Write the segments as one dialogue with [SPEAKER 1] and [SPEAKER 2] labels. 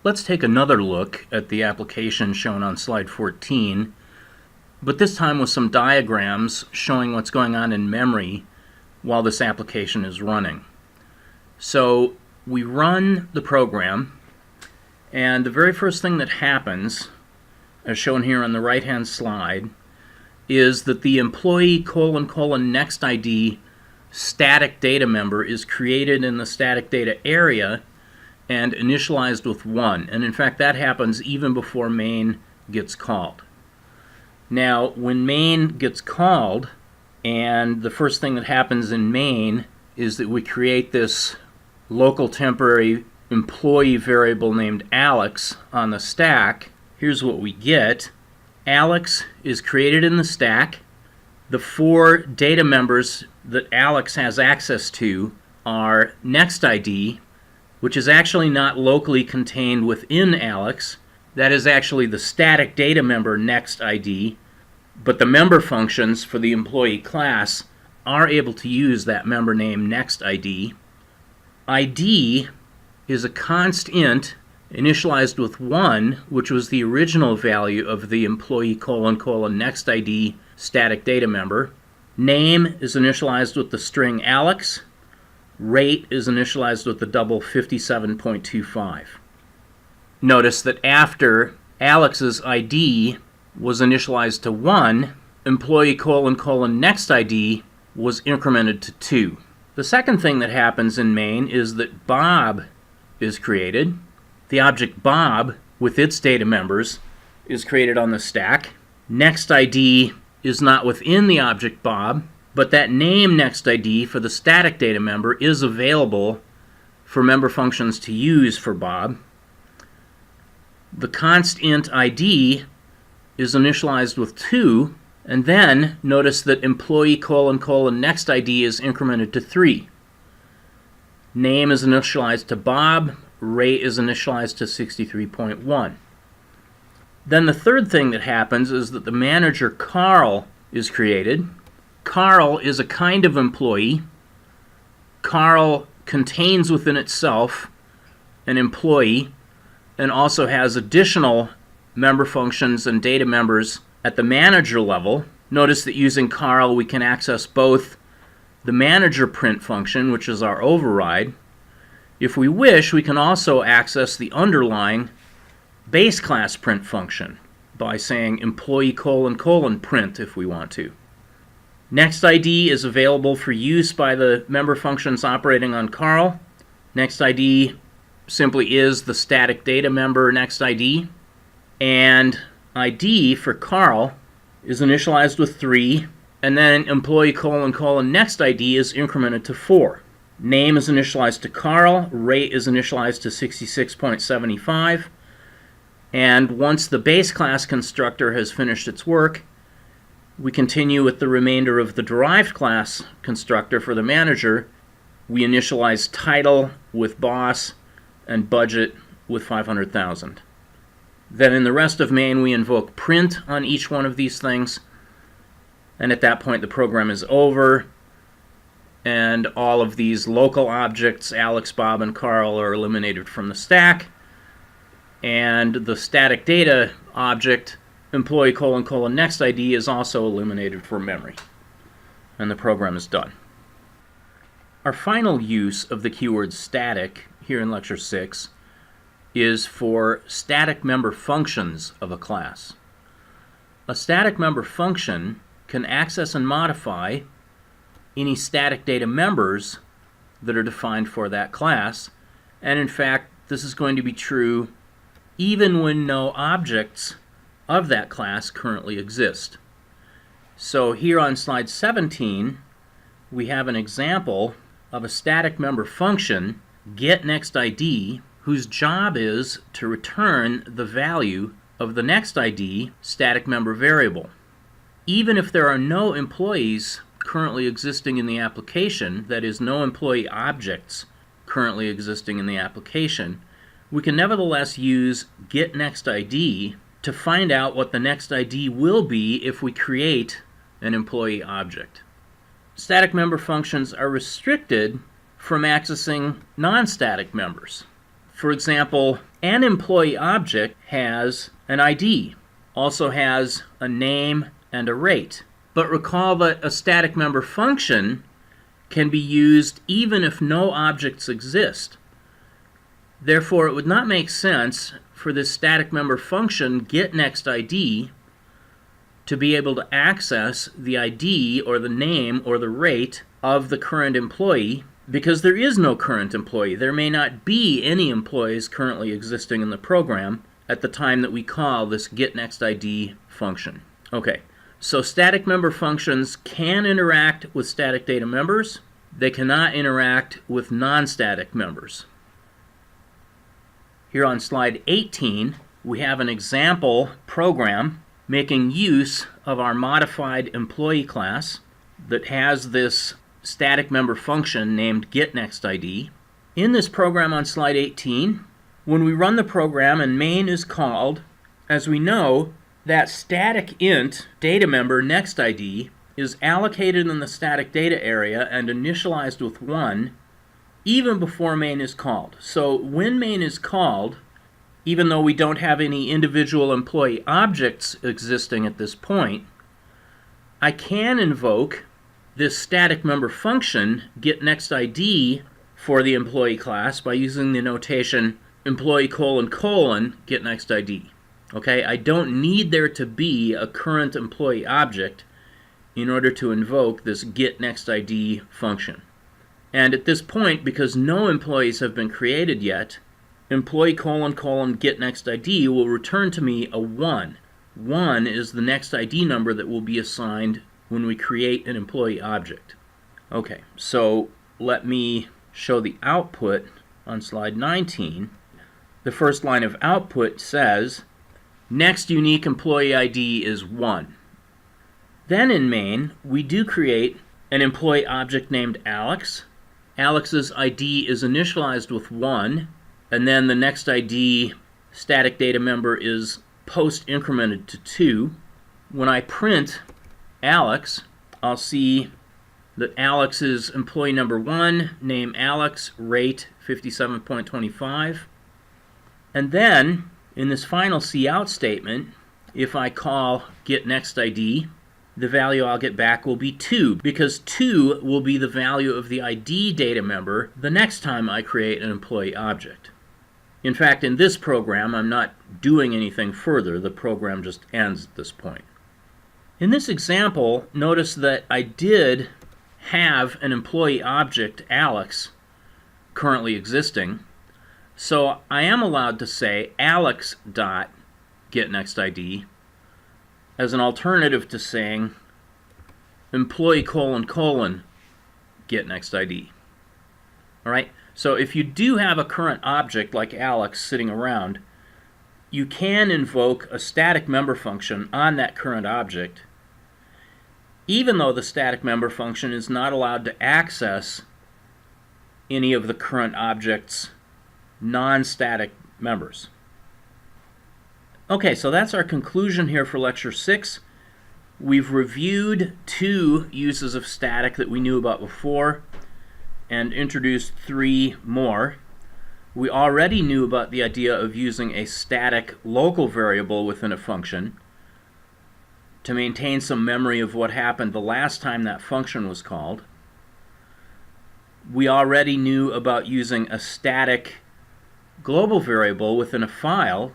[SPEAKER 1] Let's take another look at the application shown on slide 14, but this time with some diagrams showing what's going on in memory while this application is running. So we run the program, and the very first thing that happens, as shown here on the right-hand slide, is that the employee : next ID static data member is created in the static data area and initialized with 1. And in fact, that happens even before main gets called. Now, when main gets called, and the first thing that happens in main is that we create this local temporary employee variable named Alex on the stack, here's what we get. Alex is created in the stack. The 4 data members that Alex has access to are next ID, which is actually not locally contained within Alex. That is actually the static data member next ID, but the member functions for the employee class are able to use that member name next ID. ID is a const int initialized with 1, which was the original value of the employee : next ID static data member. Name is initialized with the string Alex. Rate is initialized with the double 57.25. Notice that after Alex's ID was initialized to 1, employee : next ID was incremented to 2. The second thing that happens in main is that Bob is created. The object Bob, with its data members, is created on the stack. Next ID is not within the object Bob, but that name next ID for the static data member is available for member functions to use for Bob. The const int ID is initialized with 2, and then notice that employee : next ID is incremented to 3. Name is initialized to Bob. Rate is initialized to 63.1. Then the third thing that happens is that the manager Carl is created. Carl is a kind of employee. Carl contains within itself an employee and also has additional member functions and data members at the manager level. Notice that using Carl we can access both the manager print function, which is our override. If we wish, we can also access the underlying base class print function by saying employee : print if we want to. Next ID is available for use by the member functions operating on Carl. Next ID simply is the static data member next ID. And ID for Carl is initialized with 3, and then employee : next ID is incremented to 4. Name is initialized to Carl, rate is initialized to 66.75, and once the base class constructor has finished its work, we continue with the remainder of the derived class constructor for the manager. We initialize title with boss and budget with 500,000. Then in the rest of main we invoke print on each one of these things, and at that point the program is over, and all of these local objects, Alex, Bob, and Carl, are eliminated from the stack, and the static data object, employee : next ID, is also eliminated from memory, and the program is done. Our final use of the keyword static here in Lecture 6 is for static member functions of a class. A static member function can access and modify any static data members that are defined for that class, and in fact this is going to be true even when no objects of that class currently exist. So here on slide 17 we have an example of a static member function, getNextID, whose job is to return the value of the next ID static member variable. Even if there are no employees currently existing in the application, that is, no employee objects currently existing in the application, we can nevertheless use getNextID to find out what the next ID will be if we create an employee object. Static member functions are restricted from accessing non-static members. For example, An employee object has an ID, also has a name and a rate. But recall that a static member function can be used even if no objects exist. Therefore, it would not make sense for this static member function getNextID to be able to access the ID or the name or the rate of the current employee, because there is no current employee. There may not be any employees currently existing in the program at the time that we call this getNextID function. Okay, so static member functions can interact with static data members. They cannot interact with non-static members. Here on slide 18, we have an example program making use of our modified employee class that has this static member function named getNextID. In this program on slide 18, when we run the program and main is called, as we know, that static int data member nextID is allocated in the static data area and initialized with 1 even before main is called. So when main is called, even though we don't have any individual employee objects existing at this point, I can invoke this static member function getNextID for the employee class by using the notation employee : getNextID. Okay, I don't need there to be a current employee object in order to invoke this getNextID function. And at this point, because no employees have been created yet, employee : getNextID will return to me a 1. 1 is the next ID number that will be assigned when we create an employee object. Okay, so let me show the output on slide 19. The first line of output says, next unique employee ID is 1. Then in main, we do create an employee object named Alex. Alex's ID is initialized with 1, and then the next ID static data member is post incremented to 2. When I print Alex, I'll see that Alex is employee number 1, name Alex, rate 57.25. And then, in this final cout statement, if I call getNextID, the value I'll get back will be 2, because 2 will be the value of the ID data member the next time I create an employee object. In fact, in this program, I'm not doing anything further. The program just ends at this point. In this example, notice that I did have an employee object, Alex, currently existing. So I am allowed to say alex.getNextID as an alternative to saying employee : getNextID. All right? So if you do have a current object like Alex sitting around, you can invoke a static member function on that current object, even though the static member function is not allowed to access any of the current object's non-static members. Okay, so that's our conclusion here for Lecture 6. We've reviewed 2 uses of static that we knew about before and introduced 3 more. We already knew about the idea of using a static local variable within a function to maintain some memory of what happened the last time that function was called. We already knew about using a static global variable within a file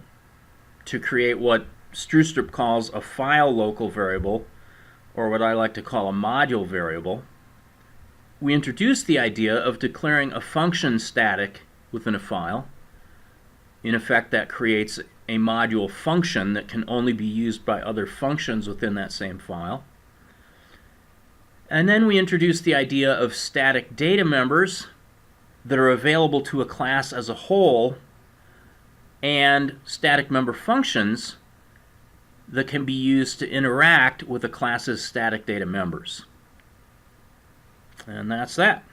[SPEAKER 1] to create what Strustrup calls a file local variable, or what I like to call a module variable. We introduced the idea of declaring a function static within a file. In effect, that creates a module function that can only be used by other functions within that same file. And then we introduced the idea of static data members that are available to a class as a whole, and static member functions that can be used to interact with a class's static data members. And that's that.